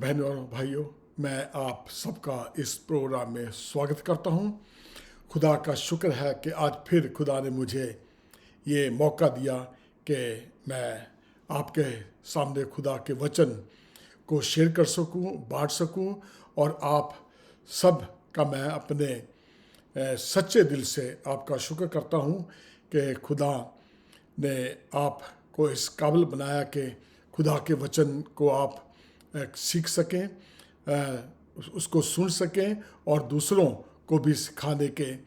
बहनों और भाइयों, मैं आप सबका इस प्रोग्राम में स्वागत करता हूं। खुदा का शुक्र है कि आज फिर खुदा ने मुझे ये मौका दिया कि मैं आपके सामने खुदा के वचन को शेयर कर सकूं, बांट सकूं और आप सब का मैं अपने सच्चे दिल से आपका शुक्र करता हूं कि खुदा ने आपको इस काबिल बनाया कि खुदा के वचन को आप सीख सकें, उसको सुन सकें और दूसरों को भी सिखाने के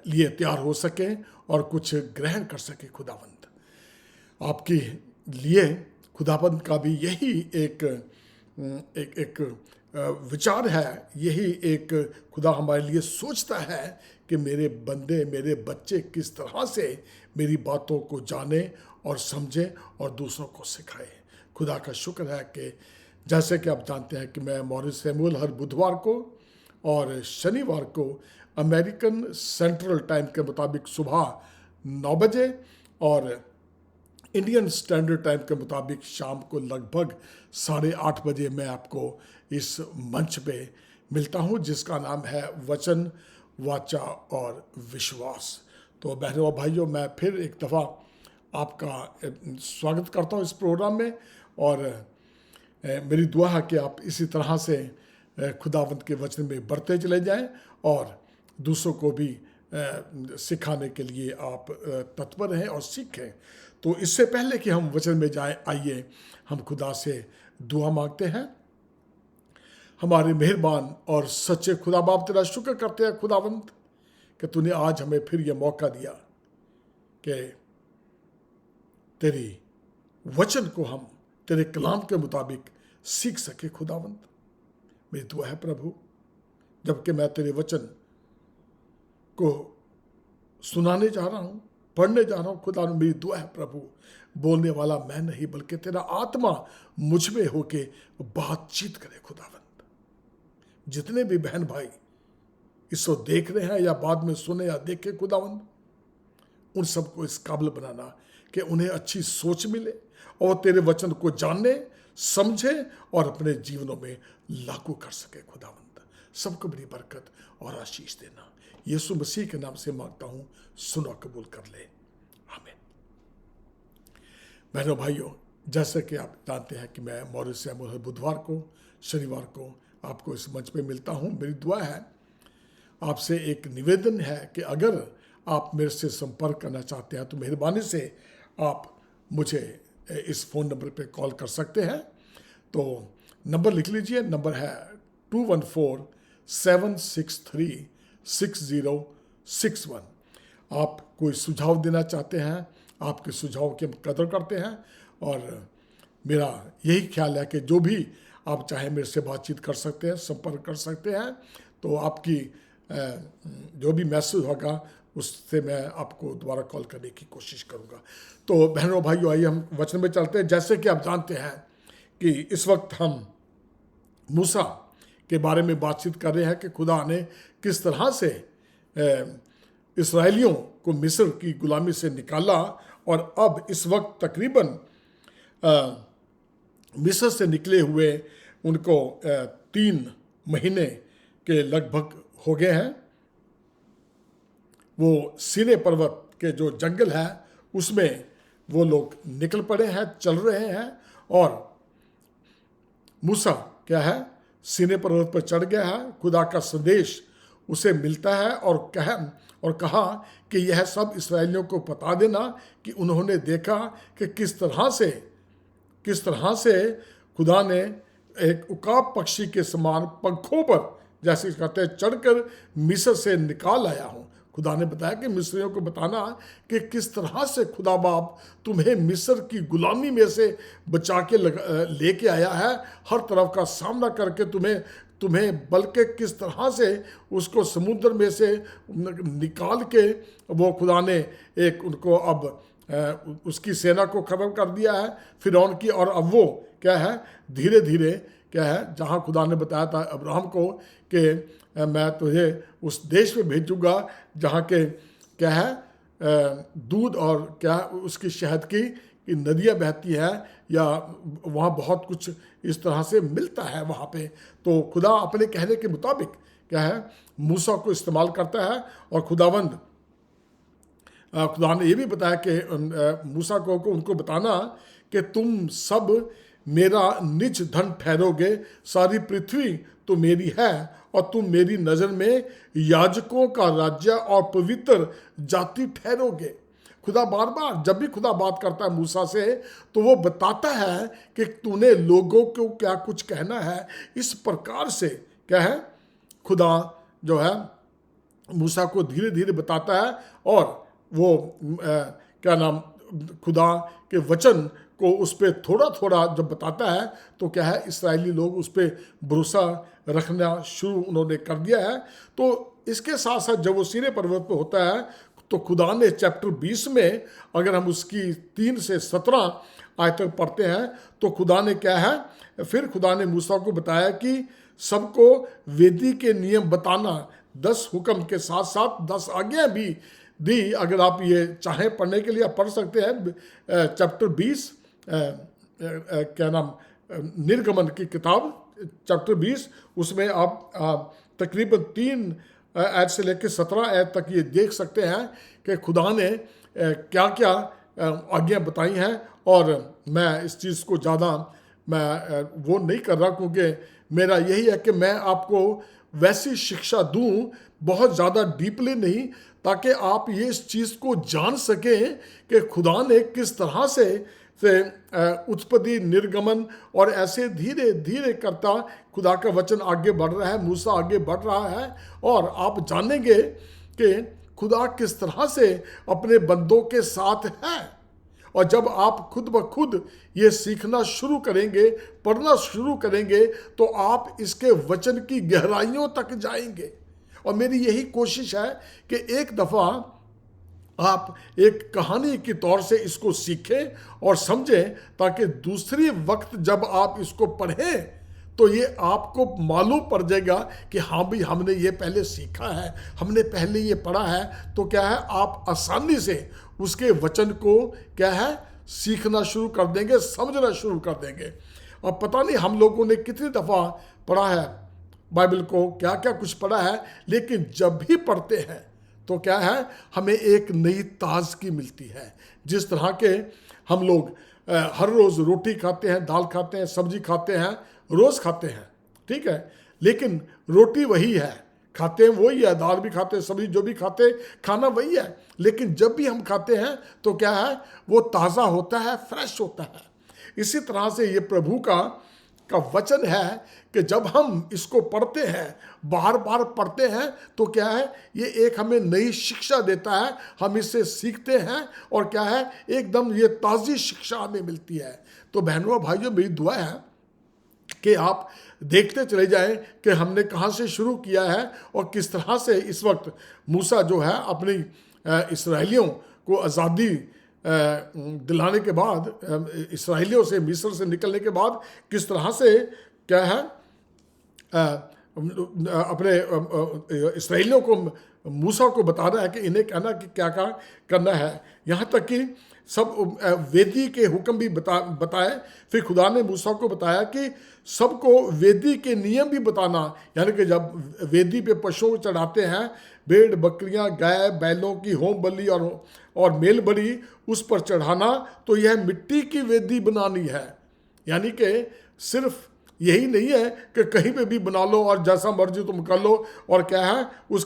लिए तैयार हो सकें और कुछ ग्रहण कर सकें। खुदावंद आपके लिए खुदाबंद का भी यही एक एक एक विचार है, यही एक खुदा हमारे लिए सोचता है कि मेरे बंदे, मेरे बच्चे किस तरह से मेरी बातों को जाने और समझें और दूसरों को सिखाएं। खुदा का शुक्र है कि जैसे कि आप जानते हैं कि मैं मॉरिस सैमुअल हर बुधवार को और शनिवार को अमेरिकन सेंट्रल टाइम के मुताबिक सुबह 9 बजे और इंडियन स्टैंडर्ड टाइम के मुताबिक शाम को लगभग 8:30 बजे मैं आपको इस मंच पे मिलता हूँ, जिसका नाम है वचन, वाचा और विश्वास। तो बहनों और भाइयों, मैं फिर एक दफ़ा आपका स्वागत करता हूँ इस प्रोग्राम में और मेरी दुआ है कि आप इसी तरह से खुदावंत के वचन में बढ़ते चले जाएं और दूसरों को भी सिखाने के लिए आप तत्पर रहें और सीखें। तो इससे पहले कि हम वचन में जाएं, आइए हम खुदा से दुआ मांगते हैं। हमारे मेहरबान और सच्चे खुदा बाप, तेरा शुक्र करते हैं खुदावंत कि तूने आज हमें फिर यह मौका दिया कि तेरी वचन को हम तेरे कलाम के मुताबिक सीख सके। खुदावंत मेरी दुआ है प्रभु, जबकि मैं तेरे वचन को सुनाने जा रहा हूँ, पढ़ने जा रहा हूँ, खुदा मेरी दुआ है प्रभु, बोलने वाला मैं नहीं बल्कि तेरा आत्मा मुझ में होके बातचीत करे। खुदावंत जितने भी बहन भाई इसको देख रहे हैं या बाद में सुने या देखे, खुदावंत उन सबको इस काबिल बनाना कि उन्हें अच्छी सोच मिले और तेरे वचन को जानने, समझे और अपने जीवनों में लागू कर सके। खुदावंत सबको बड़ी बरकत और आशीष देना। यीशु मसीह के नाम से मांगता हूं, सुनो, कबूल कर ले, आमीन। बहनों भाइयों, जैसे कि आप जानते हैं कि मैं मॉरिस सैमुअल बुधवार को, शनिवार को आपको इस मंच पे मिलता हूं। मेरी दुआ है, आपसे एक निवेदन है कि अगर आप मेरे से संपर्क करना चाहते हैं तो मेहरबानी से आप मुझे इस फ़ोन नंबर पे कॉल कर सकते हैं। तो नंबर लिख लीजिए, नंबर है 214-763-6061। आप कोई सुझाव देना चाहते हैं, आपके सुझाव की हम कदर करते हैं और मेरा यही ख्याल है कि जो भी आप चाहे मेरे से बातचीत कर सकते हैं, संपर्क कर सकते हैं। तो आपकी जो भी मैसेज होगा उससे मैं आपको दोबारा कॉल करने की कोशिश करूंगा। तो बहनों भाइयों, आइए हम वचन में चलते हैं। जैसे कि आप जानते हैं कि इस वक्त हम मूसा के बारे में बातचीत कर रहे हैं कि खुदा ने किस तरह से इस्राएलियों को मिस्र की गुलामी से निकाला और अब इस वक्त तकरीबन मिस्र से निकले हुए उनको 3 महीने के लगभग हो गए हैं। वो सीने पर्वत के जो जंगल है उसमें वो लोग निकल पड़े हैं, चल रहे हैं और मूसा क्या है, सीने पर्वत पर चढ़ गया है। खुदा का संदेश उसे मिलता है और कहा कि यह सब इस्राएलियों को बता देना कि उन्होंने देखा कि किस तरह से खुदा ने एक उकाब पक्षी के समान पंखों पर, जैसे कहते हैं, चढ़कर मिस्र से निकाल आया हूँ। खुदा ने बताया कि मिस्रियों को बताना कि किस तरह से खुदा बाप तुम्हें मिस्र की गुलामी में से बचा के लेके आया है, हर तरफ का सामना करके तुम्हें बल्कि किस तरह से उसको समुद्र में से निकाल के वो खुदा ने एक उनको अब उसकी सेना को खत्म कर दिया है फिरौन की। और अब वो क्या है, धीरे धीरे क्या है, जहाँ खुदा ने बताया था अब्राहम को कि मैं तुझे उस देश में भेजूंगा जहाँ के क्या है दूध और क्या उसकी शहद की कि नदियाँ बहती हैं या वहाँ बहुत कुछ इस तरह से मिलता है वहाँ पे। तो खुदा अपने कहने के मुताबिक क्या है, मूसा को इस्तेमाल करता है। और खुदा ने ये भी बताया कि मूसा को उनको बताना कि तुम सब मेरा निज धन ठहरोगे, सारी पृथ्वी तो मेरी है और तुम मेरी नज़र में याजकों का राज्य और पवित्र जाति ठहरोगे। खुदा बार बार जब भी खुदा बात करता है मूसा से, तो वो बताता है कि तूने लोगों को क्या कुछ कहना है। इस प्रकार से क्या है, खुदा जो है मूसा को धीरे धीरे बताता है और वो क्या नाम, खुदा के वचन को उस पर थोड़ा थोड़ा जब बताता है तो क्या है, इस्राएली लोग उस पर भरोसा रखना शुरू उन्होंने कर दिया है। तो इसके साथ साथ जब वो सीनै पर्वत पर होता है तो खुदा ने चैप्टर 20 में, अगर हम उसकी 3 से 17 आयत तक पढ़ते हैं, तो खुदा ने क्या है, फिर खुदा ने मूसा को बताया कि सबको वेदी के नियम बताना, 10 हुक्म के साथ साथ 10 आज्ञा भी दी। अगर आप ये चाहें पढ़ने के लिए आप पढ़ सकते हैं चैप्टर 20 क्या नाम, निर्गमन की किताब चैप्टर 20, उसमें आप तकरीबन 3 आयत से लेकर 17 आयत तक ये देख सकते हैं कि खुदा ने क्या क्या आज्ञा बताई हैं। और मैं इस चीज़ को ज़्यादा मैं वो नहीं कर रहा, क्योंकि मेरा यही है कि मैं आपको वैसी शिक्षा दूं, बहुत ज़्यादा डीपली नहीं, ताकि आप ये इस चीज़ को जान सकें कि खुदा ने किस तरह से उत्पत्ति, निर्गमन और ऐसे धीरे धीरे करता खुदा का वचन आगे बढ़ रहा है, मूसा आगे बढ़ रहा है। और आप जानेंगे कि खुदा किस तरह से अपने बंदों के साथ है। और जब आप खुद ब खुद ये सीखना शुरू करेंगे, पढ़ना शुरू करेंगे, तो आप इसके वचन की गहराइयों तक जाएंगे। और मेरी यही कोशिश है कि एक दफ़ा आप एक कहानी के तौर से इसको सीखें और समझें, ताकि दूसरी वक्त जब आप इसको पढ़ें तो ये आपको मालूम पड़ जाएगा कि हाँ भाई, हमने ये पहले सीखा है, हमने पहले ये पढ़ा है। तो क्या है, आप आसानी से उसके वचन को क्या है, सीखना शुरू कर देंगे, समझना शुरू कर देंगे। और पता नहीं हम लोगों ने कितनी दफ़ा पढ़ा है बाइबल को, क्या क्या कुछ पढ़ा है, लेकिन जब भी पढ़ते हैं तो क्या है, हमें एक नई ताजगी मिलती है। जिस तरह के हम लोग हर रोज़ रोटी खाते हैं, दाल खाते हैं, सब्जी खाते हैं, रोज़ खाते हैं, ठीक है, लेकिन रोटी वही है, खाते हैं वही है, दाल भी खाते हैं, सब्जी जो भी खाते हैं, खाना वही है। लेकिन जब भी हम खाते हैं तो क्या है, वो ताज़ा होता है, फ्रेश होता है। इसी तरह से ये प्रभु का वचन है कि जब हम इसको पढ़ते हैं, बार बार पढ़ते हैं, तो क्या है, ये एक हमें नई शिक्षा देता है, हम इससे सीखते हैं और क्या है, एकदम ये ताज़ी शिक्षा हमें मिलती है। तो बहनों और भाइयों, मेरी दुआ है कि आप देखते चले जाएं कि हमने कहाँ से शुरू किया है और किस तरह से इस वक्त मूसा जो है अपनी इस्राएलियों को आज़ादी दिलाने के बाद, इस्राएलियों से मिस्र से निकलने के बाद किस तरह से क्या है, अपने इस्राएलियों को, मूसा को बता रहा है कि इन्हें कहना कि क्या क्या करना है। यहाँ तक कि सब वेदी के हुक्म भी बताए। फिर खुदा ने मूसा को बताया कि सबको वेदी के नियम भी बताना, यानी कि जब वेदी पे पशुओं को चढ़ाते हैं, भेड़ बकरियां, गाय बैलों की होम बलि और मेल बलि उस पर चढ़ाना, तो यह मिट्टी की वेदी बनानी है। यानी कि सिर्फ यही नहीं है कि कहीं पे भी बना लो और जैसा मर्जी तुम कर लो और क्या है, उस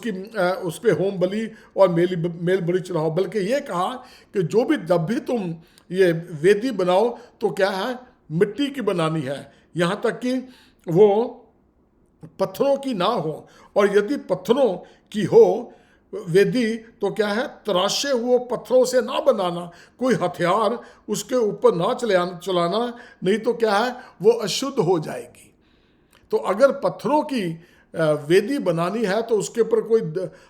पे होम बलि और मेल बलि चढ़ाओ, बल्कि ये कहा कि जो भी जब भी तुम ये वेदी बनाओ तो क्या है, मिट्टी की बनानी है। यहाँ तक कि वो पत्थरों की ना हो, और यदि पत्थरों की हो वेदी तो क्या है, तराशे हुए पत्थरों से ना बनाना, कोई हथियार उसके ऊपर ना चलाना, नहीं तो क्या है, वो अशुद्ध हो जाएगी। तो अगर पत्थरों की वेदी बनानी है तो उसके ऊपर कोई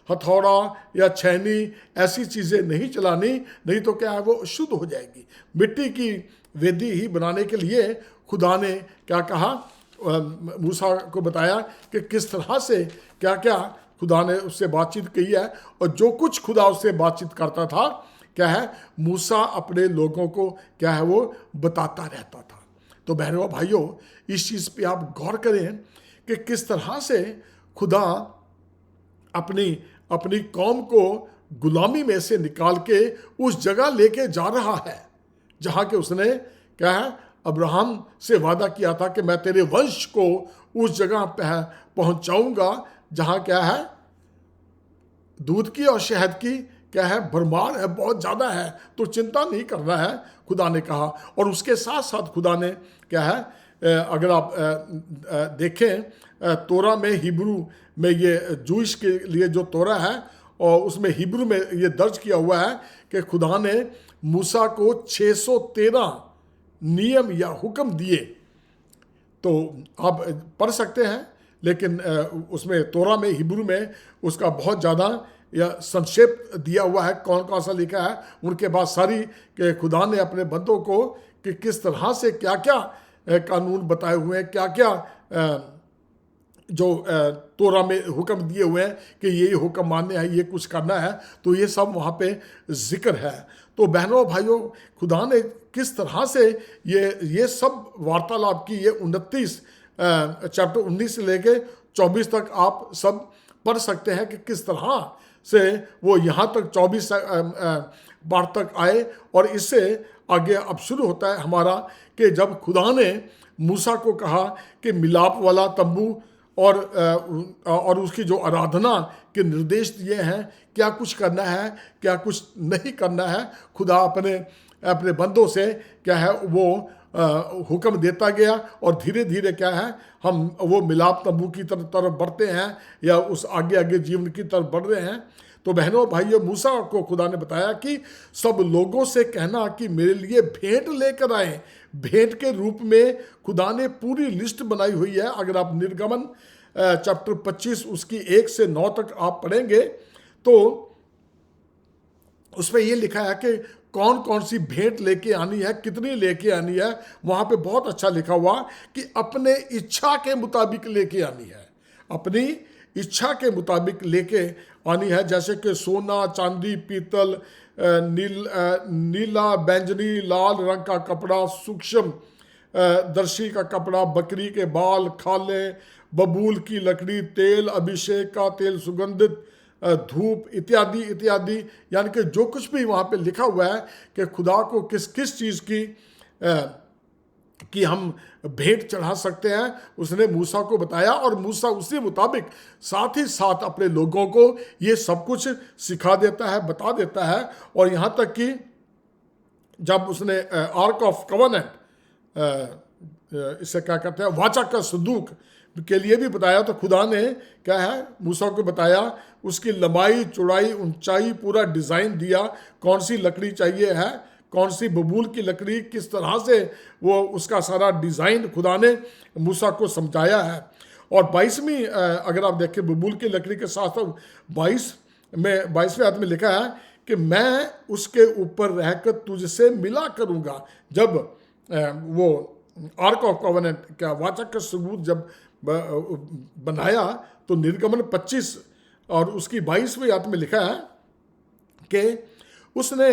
हथौड़ा या छैनी ऐसी चीज़ें नहीं चलानी, नहीं तो क्या है, वो अशुद्ध हो जाएगी। मिट्टी की वेदी ही बनाने के लिए खुदा ने क्या कहा, मूसा को बताया कि किस तरह से क्या क्या खुदा ने उससे बातचीत की है। और जो कुछ खुदा उससे बातचीत करता था, क्या है, मूसा अपने लोगों को क्या है वो बताता रहता था। तो बहनों और भाइयों, इस चीज़ पे आप गौर करें कि किस तरह से खुदा अपनी अपनी कौम को गुलामी में से निकाल के उस जगह लेके जा रहा है जहाँ के उसने क्या है अब्राहम से वादा किया था कि मैं तेरे वंश को उस जगह पहुंचाऊंगा जहाँ क्या है दूध की और शहद की क्या है भरमार है, बहुत ज़्यादा है, तो चिंता नहीं करना है, खुदा ने कहा। और उसके साथ साथ खुदा ने क्या है, अगर आप देखें तोरा में, हिब्रू में, ये जूइश के लिए जो तोरा है और उसमें हिब्रू में ये दर्ज किया हुआ है कि खुदा ने मूसा को 613 नियम या हुक्म दिए। तो आप पढ़ सकते हैं, लेकिन उसमें तोरा में, हिब्रू में उसका बहुत ज़्यादा या संक्षेप दिया हुआ है, कौन कौन सा लिखा है, उनके बाद सारी कि खुदा ने अपने बंदों को कि किस तरह से क्या क्या कानून बताए हुए हैं, क्या क्या जो तोरा में हुक्म दिए हुए हैं कि ये हुक्म मानने हैं, ये कुछ करना है, तो ये सब वहाँ पे जिक्र है। तो बहनों और भाइयों, खुदा ने किस तरह से ये सब वार्तालाप की, ये 29 चैप्टर 19 से लेके 24 तक आप सब पढ़ सकते हैं कि किस तरह से वो यहाँ तक 24 बार तक आए। और इससे आगे अब शुरू होता है हमारा कि जब खुदा ने मूसा को कहा कि मिलाप वाला तंबू और उसकी जो आराधना के निर्देश दिए हैं, क्या कुछ करना है, क्या कुछ नहीं करना है, खुदा अपने बंदों से क्या है वो हुक्म देता गया। और धीरे धीरे क्या है हम वो मिलाप तंबू की तरफ बढ़ते हैं या उस आगे आगे जीवन की तरफ बढ़ रहे हैं। तो बहनों भाइयों, मूसा को खुदा ने बताया कि सब लोगों से कहना कि मेरे लिए भेंट लेकर आए। भेंट के रूप में खुदा ने पूरी लिस्ट बनाई हुई है। अगर आप निर्गमन चैप्टर 25 उसकी 1 से 9 तक आप पढ़ेंगे तो उसमें ये लिखा है कि कौन कौन सी भेंट लेके आनी है, कितनी लेके आनी है। वहाँ पे बहुत अच्छा लिखा हुआ कि अपने इच्छा के मुताबिक लेके आनी है, अपनी इच्छा के मुताबिक लेके आनी है। जैसे कि सोना, चांदी, पीतल, नीला, बैंगनी, लाल रंग का कपड़ा, सूक्ष्म दर्शी का कपड़ा, बकरी के बाल, खालें, बबूल की लकड़ी, तेल, अभिषेक का तेल, सुगंधित धूप इत्यादि इत्यादि। यानी कि जो कुछ भी वहाँ पे लिखा हुआ है कि खुदा को किस किस चीज़ की हम भेंट चढ़ा सकते हैं, उसने मूसा को बताया। और मूसा उसी मुताबिक साथ ही साथ अपने लोगों को ये सब कुछ सिखा देता है, बता देता है। और यहाँ तक कि जब उसने आर्क ऑफ कवनेंट, इसे क्या कहते हैं, वाचा का संदूक के लिए भी बताया, तो खुदा ने क्या है मूसा को बताया, उसकी लंबाई, चौड़ाई, ऊंचाई, पूरा डिज़ाइन दिया, कौन सी लकड़ी चाहिए है, कौन सी बबूल की लकड़ी, किस तरह से वो उसका सारा डिज़ाइन खुदा ने मूसा को समझाया है। और 22वीं अगर आप देखें बबूल की लकड़ी के साथ 22वें आयत में लिखा है कि मैं उसके ऊपर रहकर तुझसे मिला करूँगा। जब वो आर्क ऑफ कवनेंट का वाचा का सबूत जब बनाया तो निर्गमन 25 और उसकी 22वीं आयत में लिखा है कि उसने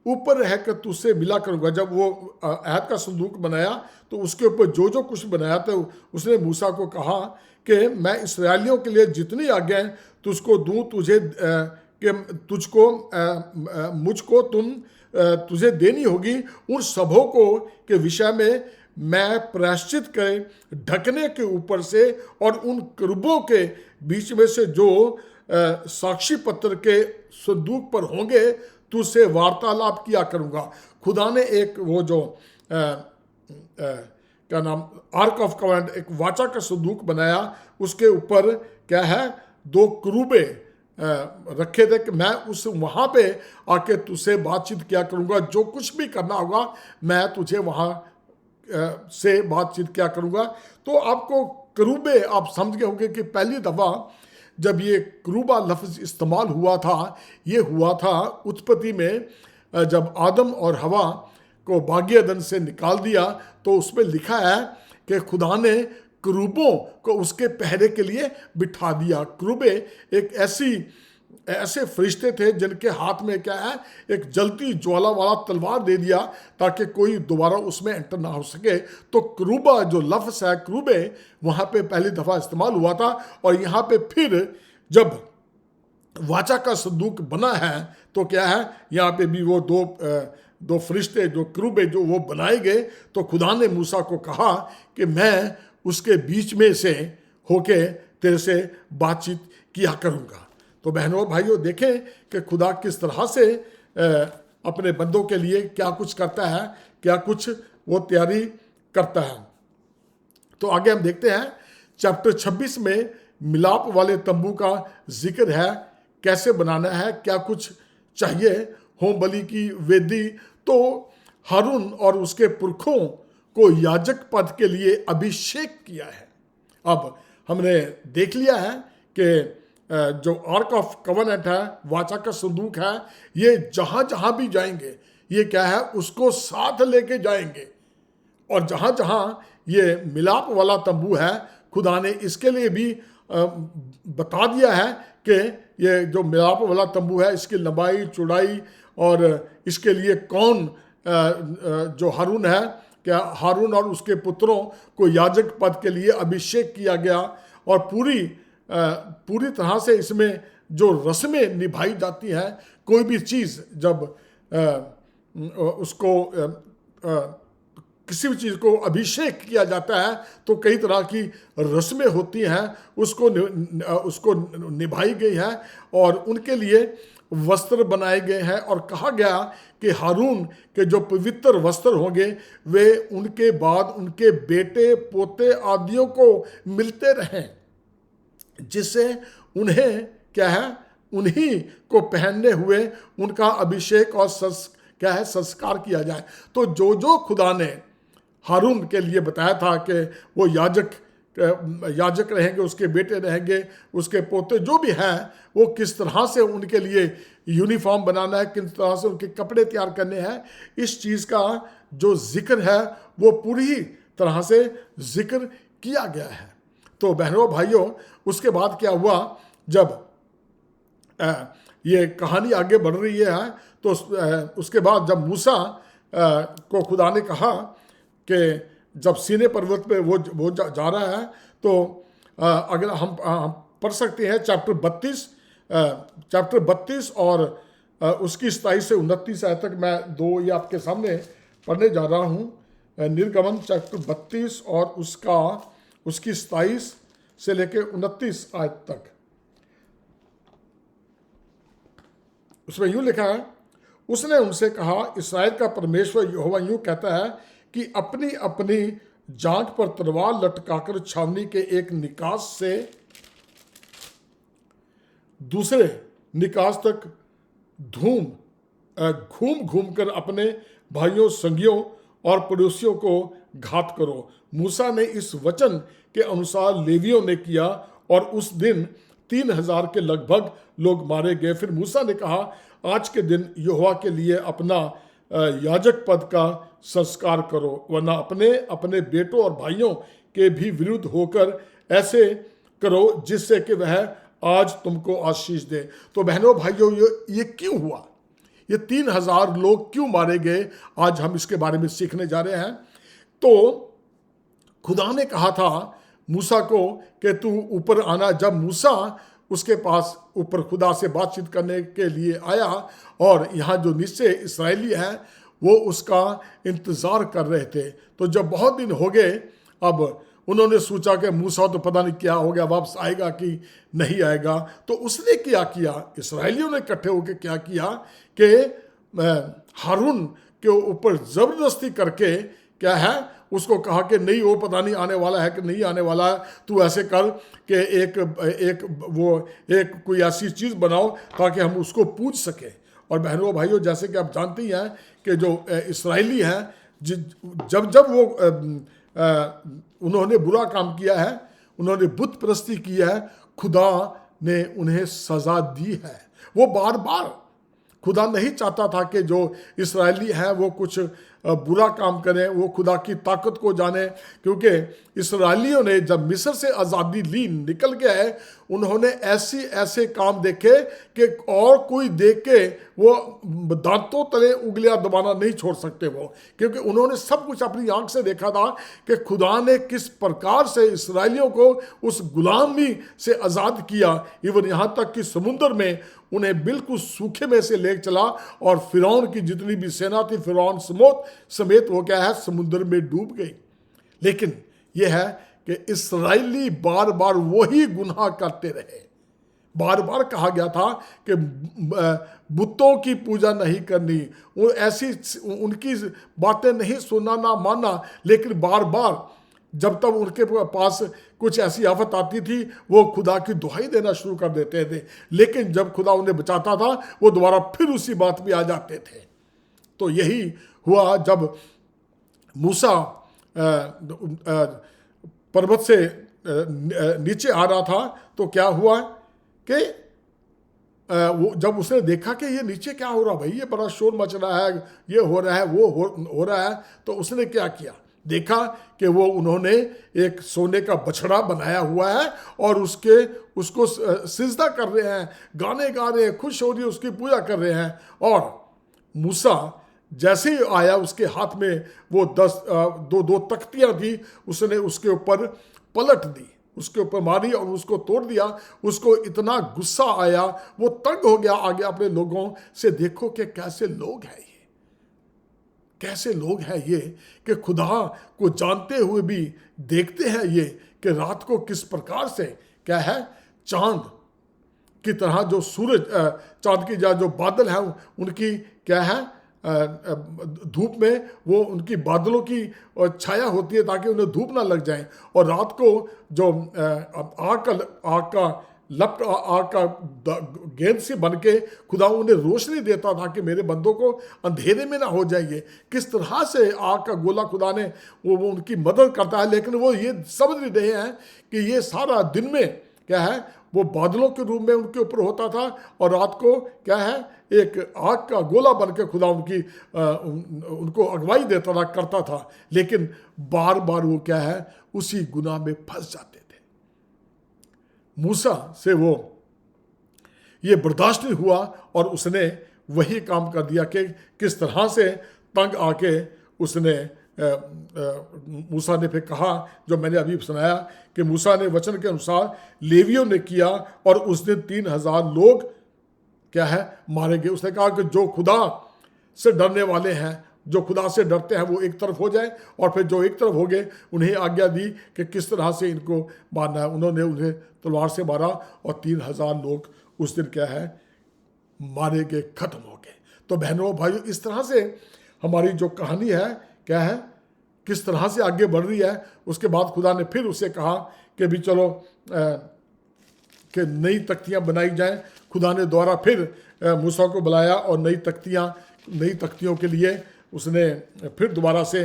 ऊपर रहकर तुझसे मिला करूँगा। जब वो अहद का संदूक बनाया तो उसके ऊपर जो जो कुछ बनाया था उसने मूसा को कहा कि मैं इस्राएलियों के लिए जितनी आज्ञाएं तुझको दूँ, मुझको तुझे देनी होगी, उन सबों को के विषय में मैं प्रायश्चित करे ढकने के ऊपर से और उन करूबों के बीच में से जो साक्षी पत्र के संदूक पर होंगे तुझसे वार्तालाप किया करूँगा। खुदा ने एक वो जो क्या नाम आर्क ऑफ कवनेंट, एक वाचा का संदूक बनाया, उसके ऊपर क्या है 2 करूबे रखे थे कि मैं उस वहाँ पे आके तुझसे बातचीत किया करूँगा, जो कुछ भी करना होगा मैं तुझे वहाँ से बातचीत क्या करूँगा। तो आपको करूबे आप समझ गए होंगे कि पहली दफ़ा जब ये करूबा लफ्ज़ इस्तेमाल हुआ था, ये हुआ था उत्पत्ति में, जब आदम और हवा को बागी अदन से निकाल दिया तो उसमें लिखा है कि खुदा ने करूबों को उसके पहरे के लिए बिठा दिया। करूबे एक ऐसी ऐसे फरिश्ते थे जिनके हाथ में क्या है, एक जलती ज्वाला वाला तलवार दे दिया ताकि कोई दोबारा उसमें एंटर ना हो सके। तो क्रूबा जो लफ्ज़ है क्रूबे, वहाँ पे पहली दफ़ा इस्तेमाल हुआ था। और यहाँ पे फिर जब वाचा का संदूक बना है तो क्या है, यहाँ पे भी वो दो फरिश्ते जो क्रूबे जो वो बनाए गए। तो खुदा ने मूसा को कहा कि मैं उसके बीच में से होके तेरे से बातचीत किया करूँगा। तो बहनों भाइयों, देखें कि खुदा किस तरह से अपने बंदों के लिए क्या कुछ करता है, क्या कुछ वो तैयारी करता है। तो आगे हम देखते हैं चैप्टर 26 में मिलाप वाले तंबू का जिक्र है, कैसे बनाना है, क्या कुछ चाहिए। होम बलि की वेदी, तो हारून और उसके पुरखों को याजक पद के लिए अभिषेक किया है। अब हमने देख लिया है कि जो आर्क ऑफ कवनेंट है, वाचा का संदूक है, ये जहाँ जहाँ भी जाएंगे ये क्या है, उसको साथ लेके जाएंगे। और जहाँ जहाँ ये मिलाप वाला तंबू है, खुदा ने इसके लिए भी बता दिया है कि ये जो मिलाप वाला तंबू है, इसकी लंबाई चौड़ाई, और इसके लिए कौन जो हारून है, क्या हारून और उसके पुत्रों को याजक पद के लिए अभिषेक किया गया। और पूरी तरह से इसमें जो रस्में निभाई जाती हैं, कोई भी चीज़ जब उसको किसी भी चीज़ को अभिषेक किया जाता है तो कई तरह की रस्में होती हैं, उसको निभाई गई है और उनके लिए वस्त्र बनाए गए हैं। और कहा गया कि हारून के जो पवित्र वस्त्र होंगे वे उनके बाद उनके बेटे पोते आदियों को मिलते रहें, जिससे उन्हें क्या है, उन्हीं को पहनने हुए उनका अभिषेक और संस्कार किया जाए। तो जो खुदा ने हारून के लिए बताया था कि वो याजक रहेंगे, उसके बेटे रहेंगे, उसके पोते जो भी हैं, वो किस तरह से उनके लिए यूनिफॉर्म बनाना है, किस तरह से उनके कपड़े तैयार करने हैं, इस चीज़ का जो जिक्र है वो पूरी तरह से जिक्र किया गया है। तो बहनों भाइयों, उसके बाद क्या हुआ, जब ये कहानी आगे बढ़ रही है तो उसके बाद जब मूसा को खुदा ने कहा कि जब सीने पर्वत पे वो जा रहा है, तो अगर हम पढ़ सकते हैं चैप्टर 32 और उसकी 27 से 29 आयत तक। मैं दो ये आपके सामने पढ़ने जा रहा हूँ। निर्गमन चैप्टर 32 और उसकी 27 से लेकर 29 आयत तक। उसमें यूँ लिखा है, उसने उनसे कहा, इस्राएल का परमेश्वर यहोवा यूँ कहता है कि अपनी अपनी जांघ पर तलवार लटकाकर छावनी के एक निकास से दूसरे निकास तक घूम घूम कर अपने भाइयों, संगियों और पड़ोसियों को घात करो। मूसा ने इस वचन के अनुसार लेवियों ने किया और उस दिन 3000 के लगभग लोग मारे गए। फिर मूसा ने कहा, आज के दिन यहोवा के लिए अपना याजक पद का संस्कार करो, वरना अपने अपने बेटों और भाइयों के भी विरुद्ध होकर ऐसे करो जिससे कि वह आज तुमको आशीष दे। तो बहनों भाइयों, ये क्यों हुआ, ये 3000 लोग क्यों मारे गए, आज हम इसके बारे में सीखने जा रहे हैं। तो खुदा ने कहा था मूसा को कि तू ऊपर आना। जब मूसा उसके पास ऊपर खुदा से बातचीत करने के लिए आया, और यहाँ जो नीचे इस्राएली हैं वो उसका इंतज़ार कर रहे थे। तो जब बहुत दिन हो गए, अब उन्होंने सोचा कि मूसा तो पता नहीं क्या हो गया, वापस आएगा कि नहीं आएगा। तो उसने क्या किया, इस्राएलियों ने इकट्ठे होकर क्या किया कि हारून के ऊपर ज़बरदस्ती करके क्या है, उसको कहा कि नहीं, वो पता नहीं आने वाला है कि नहीं आने वाला है, तू ऐसे कर कि एक कोई ऐसी चीज़ बनाओ ताकि हम उसको पूज सकें। और बहनों भाइयों, जैसे कि आप जानती हैं कि जो इस्राएली हैं, जब वो उन्होंने बुरा काम किया है, उन्होंने बुत परस्ती की है, खुदा ने उन्हें सज़ा दी है। वो बार बार, खुदा नहीं चाहता था कि जो इस्राएली हैं वो कुछ बुरा काम करें, वो खुदा की ताकत को जाने। क्योंकि इस्राएलियों ने जब मिस्र से आज़ादी ली, निकल के आए, उन्होंने ऐसे काम देखे कि और कोई देख के वो दांतों तले उंगलियां दबाना नहीं छोड़ सकते वो, क्योंकि उन्होंने सब कुछ अपनी आंख से देखा था कि खुदा ने किस प्रकार से इस्राएलियों को उस गुलामी से आज़ाद किया। इवन यहाँ तक कि समुद्र में उन्हें बिल्कुल सूखे में से ले चला, और फिरौन की जितनी भी सेना थी, फिरौन समेत वो क्या है, समुद्र में डूब गई। लेकिन यह है कि इस्राएली बार बार वही गुनाह करते रहे। बार बार कहा गया था कि बुतों की पूजा नहीं करनी, वो ऐसी उनकी बातें नहीं सुनना ना मानना। लेकिन बार बार जब तक उनके पास कुछ ऐसी आफत आती थी, वो खुदा की दुहाई देना शुरू कर देते थे। लेकिन जब खुदा उन्हें बचाता था, वो दोबारा फिर उसी बात पे आ जाते थे। तो यही हुआ जब मूसा पर्वत से नीचे आ रहा था, तो क्या हुआ कि वो जब उसने देखा कि ये नीचे क्या हो रहा भाई, ये बड़ा शोर मच रहा है, ये हो रहा है, वो हो रहा है, तो उसने क्या किया, देखा कि वो उन्होंने एक सोने का बछड़ा बनाया हुआ है और उसको सिजदा कर रहे हैं, गाने गा रहे हैं, खुश हो रही है, उसकी पूजा कर रहे हैं। और मूसा जैसे ही आया, उसके हाथ में वो दो तख्तियां थी, उसने उसके ऊपर पलट दी, उसके ऊपर मारी और उसको तोड़ दिया। उसको इतना गुस्सा आया, वो तंग हो गया आगे अपने लोगों से। देखो कि कैसे लोग हैं ये, कैसे लोग हैं ये कि खुदा को जानते हुए भी देखते हैं ये कि रात को किस प्रकार से क्या है, चांद की तरह जो सूरज, चांद की जो बादल हैं उनकी क्या है, धूप में वो उनकी बादलों की छाया होती है ताकि उन्हें धूप ना लग जाए। और रात को जो आग का गेंद से बन के खुदा उन्हें रोशनी देता था कि मेरे बंदों को अंधेरे में ना हो जाइए। किस तरह से आग का गोला खुदा ने वो उनकी मदद करता है। लेकिन वो ये समझ नहीं रहे हैं कि ये सारा दिन में क्या है, वो बादलों के रूप में उनके ऊपर होता था, और रात को क्या है, एक आग का गोला बन के खुदा उनको अगुवाई देता था, करता था। लेकिन बार बार वो क्या है, उसी गुनाह में फंस जाते थे। मूसा से वो ये बर्दाश्त नहीं हुआ और उसने वही काम कर दिया कि किस तरह से तंग आके उसने मूसा ने फिर कहा, जो मैंने अभी सुनाया कि मूसा ने वचन के अनुसार लेवियों ने किया और उस दिन 3000 लोग क्या है, मारे गए। उसने कहा कि जो खुदा से डरने वाले हैं, जो खुदा से डरते हैं, वो एक तरफ हो जाए, और फिर जो एक तरफ हो गए उन्हें आज्ञा दी कि किस तरह से इनको मारना है। उन्होंने उन्हें तलवार से मारा और 3000 लोग उस दिन क्या है, मारे गए, खत्म हो गए। तो बहनों भाइयों, इस तरह से हमारी जो कहानी है क्या है, किस तरह से आगे बढ़ रही है। उसके बाद खुदा ने फिर उसे कहा कि भी चलो कि नई तख्तियाँ बनाई जाएं। खुदा ने दोबारा फिर मूसा को बुलाया और नई तख्तियों के लिए उसने फिर दोबारा से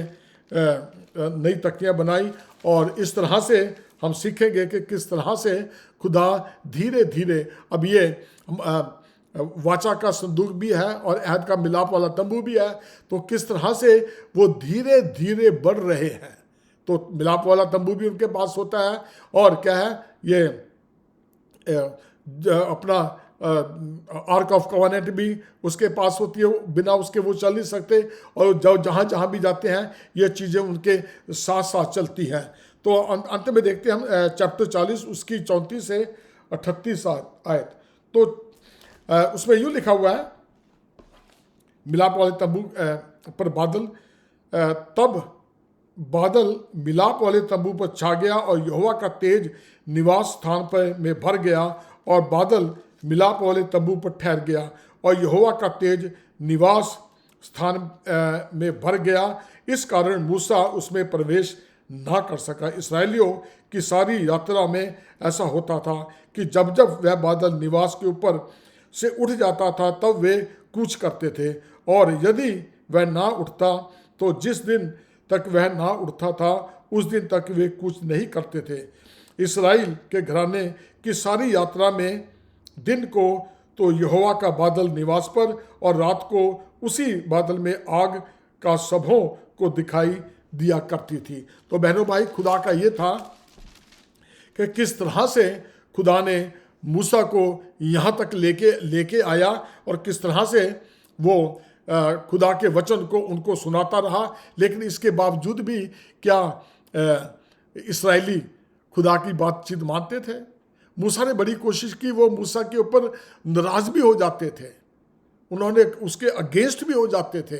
नई तख्तियाँ बनाई। और इस तरह से हम सीखेंगे कि किस तरह से खुदा धीरे धीरे, अब ये वाचा का संदूक भी है और अहद का मिलाप वाला तंबू भी है, तो किस तरह से वो धीरे धीरे बढ़ रहे हैं। तो मिलाप वाला तंबू भी उनके पास होता है, और क्या है, ये अपना आर्क ऑफ कवानेंट भी उसके पास होती है, बिना उसके वो चल नहीं सकते। और जहाँ जहाँ भी जाते हैं ये चीज़ें उनके साथ साथ चलती हैं। तो अंत में देखते हैं हम चैप्टर 40 उसकी 34 से 38 आयत। तो उसमें यूँ लिखा हुआ है, मिलाप वाले तंबू पर बादल, तब बादल मिलाप वाले तंबू पर छा गया और यहोवा का तेज निवास स्थान पर में भर गया, और बादल मिलाप वाले तंबू पर ठहर गया और यहोवा का तेज निवास स्थान में भर गया। इस कारण मूसा उसमें प्रवेश ना कर सका। इस्राएलियों की सारी यात्रा में ऐसा होता था कि जब जब वह बादल निवास के ऊपर से उठ जाता था तब वे कूच करते थे, और यदि वह ना उठता तो जिस दिन तक वह ना उठता था उस दिन तक वे कूच नहीं करते थे। इस्राएल के घराने की सारी यात्रा में दिन को तो यहोवा का बादल निवास पर और रात को उसी बादल में आग का सबों को दिखाई दिया करती थी। तो बहनों भाई, खुदा का ये था कि किस तरह से खुदा ने मूसा को यहाँ तक लेके आया और किस तरह से वो खुदा के वचन को उनको सुनाता रहा। लेकिन इसके बावजूद भी क्या इस्राएली खुदा की बातचीत मानते थे? मूसा ने बड़ी कोशिश की, वो मूसा के ऊपर नाराज भी हो जाते थे, उन्होंने उसके अगेंस्ट भी हो जाते थे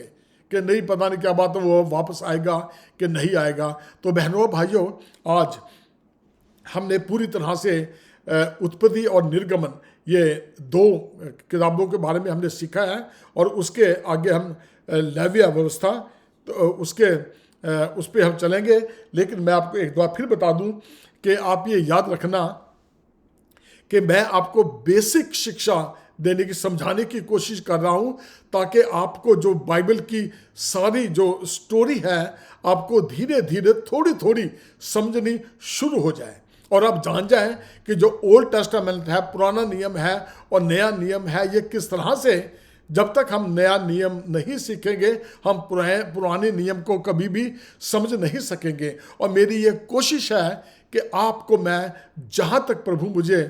कि नहीं, पता नहीं क्या बात है, वो वापस आएगा कि नहीं आएगा। तो बहनों भाइयों, आज हमने पूरी तरह से उत्पत्ति और निर्गमन, ये दो किताबों के बारे में हमने सीखा है, और उसके आगे हम लेविया व्यवस्था, तो उस पर हम चलेंगे। लेकिन मैं आपको एक बार फिर बता दूं कि आप ये याद रखना कि मैं आपको बेसिक शिक्षा देने की, समझाने की कोशिश कर रहा हूं, ताकि आपको जो बाइबल की सारी जो स्टोरी है, आपको धीरे धीरे थोड़ी थोड़ी समझनी शुरू हो जाए और आप जान जाएं कि जो ओल्ड टेस्टामेंट है, पुराना नियम है और नया नियम है, ये किस तरह से, जब तक हम नया नियम नहीं सीखेंगे, हम पुराने नियम को कभी भी समझ नहीं सकेंगे। और मेरी ये कोशिश है कि आपको मैं जहाँ तक प्रभु मुझे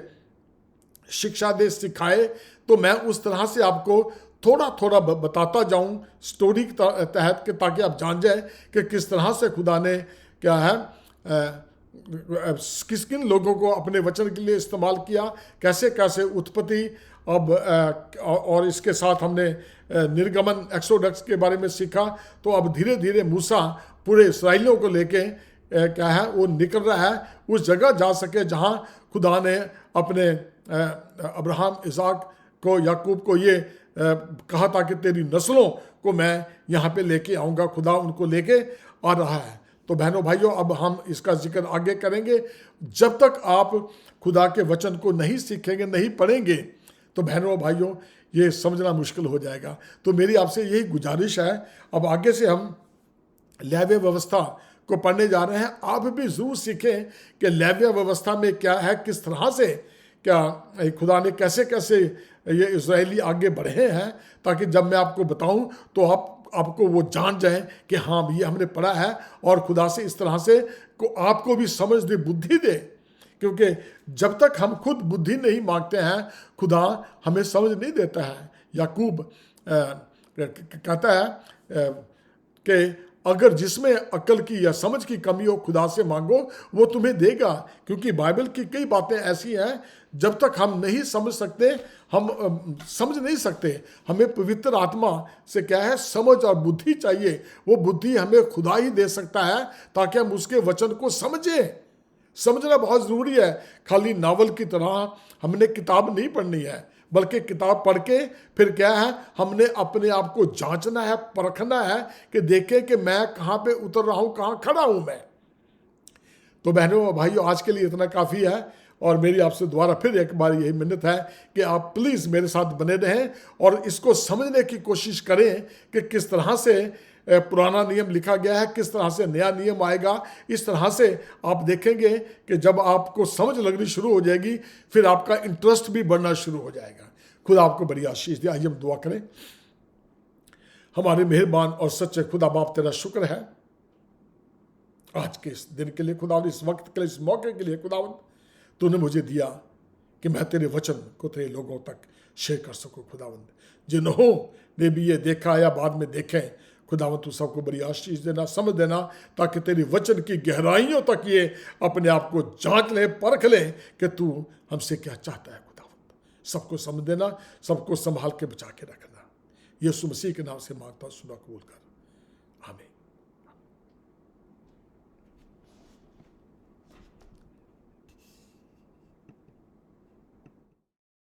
शिक्षा दे, सिखाए, तो मैं उस तरह से आपको थोड़ा थोड़ा बताता जाऊं स्टोरी के तहत, के ताकि आप जान जाए कि किस तरह से खुदा ने क्या है किस किन लोगों को अपने वचन के लिए इस्तेमाल किया, कैसे कैसे उत्पत्ति, अब और इसके साथ हमने निर्गमन, एक्सोडक्स के बारे में सीखा। तो अब धीरे धीरे मूसा पूरे इस्राएलियों को लेके क्या है वो निकल रहा है, उस जगह जा सके जहाँ खुदा ने अपने अब्राहम, इसाक को, याकूब को ये कहा था कि तेरी नस्लों को मैं यहाँ पे लेके आऊँगा। खुदा उनको लेके आ रहा है। तो बहनों भाइयों, अब हम इसका जिक्र आगे करेंगे। जब तक आप खुदा के वचन को नहीं सीखेंगे, नहीं पढ़ेंगे, तो बहनों भाइयों ये समझना मुश्किल हो जाएगा। तो मेरी आपसे यही गुजारिश है, अब आगे से हम लेव्य व्यवस्था को पढ़ने जा रहे हैं। आप भी जरूर सीखें कि लेव्य व्यवस्था में क्या है, किस तरह से क्या खुदा ने कैसे कैसे ये इजरायली आगे बढ़े हैं, ताकि जब मैं आपको बताऊं तो आपको वो जान जाए कि हाँ ये हमने पढ़ा है, और खुदा से इस तरह से को आपको भी समझ दे, बुद्धि दे। क्योंकि जब तक हम खुद बुद्धि नहीं मांगते हैं, खुदा हमें समझ नहीं देता है। याकूब कहता है कि अगर जिसमें अक्ल की या समझ की कमी हो, खुदा से मांगो, वो तुम्हें देगा। क्योंकि बाइबल की कई बातें ऐसी हैं, जब तक हम नहीं समझ सकते, हम समझ नहीं सकते। हमें पवित्र आत्मा से क्या है, समझ और बुद्धि चाहिए। वो बुद्धि हमें खुदा ही दे सकता है, ताकि हम उसके वचन को समझें। समझना बहुत ज़रूरी है। खाली नावल की तरह हमने किताब नहीं पढ़नी है, बल्कि किताब पढ़ के फिर क्या है, हमने अपने आप को जांचना है, परखना है कि देखें कि मैं कहाँ पे उतर रहा हूँ, कहाँ खड़ा हूँ मैं। तो बहनों भाइयों, आज के लिए इतना काफ़ी है, और मेरी आपसे दोबारा फिर एक बार यही मिन्नत है कि आप प्लीज़ मेरे साथ बने रहें और इसको समझने की कोशिश करें कि किस तरह से पुराना नियम लिखा गया है, किस तरह से नया नियम आएगा। इस तरह से आप देखेंगे कि जब आपको समझ लगनी शुरू हो जाएगी, फिर आपका इंटरेस्ट भी बढ़ना शुरू हो जाएगा। खुदा आपको बड़ी आशीष दे। आइए हम दुआ करें। हमारे मेहरबान और सच्चे खुदा बाप, तेरा शुक्र है आज के इस दिन के लिए, खुदावंद, इस वक्त के लिए, इस मौके के लिए खुदावंद तूने मुझे दिया कि मैं तेरे वचन को तेरे लोगों तक शेयर कर सकूं। खुदावंद, जिन्हों ने भी ये देखा या बाद में देखें, खुदावंद तू सबको बड़ी आशीष देना, समझ देना, ताकि तेरी वचन की गहराइयों तक ये अपने आप को जांच ले, परख ले कि तू हमसे क्या चाहता है। खुदावंद सबको समझ देना, सबको संभाल के बचा के रखना। यीशु मसीह के नाम से मांगता हूं, सुना कबूल कर।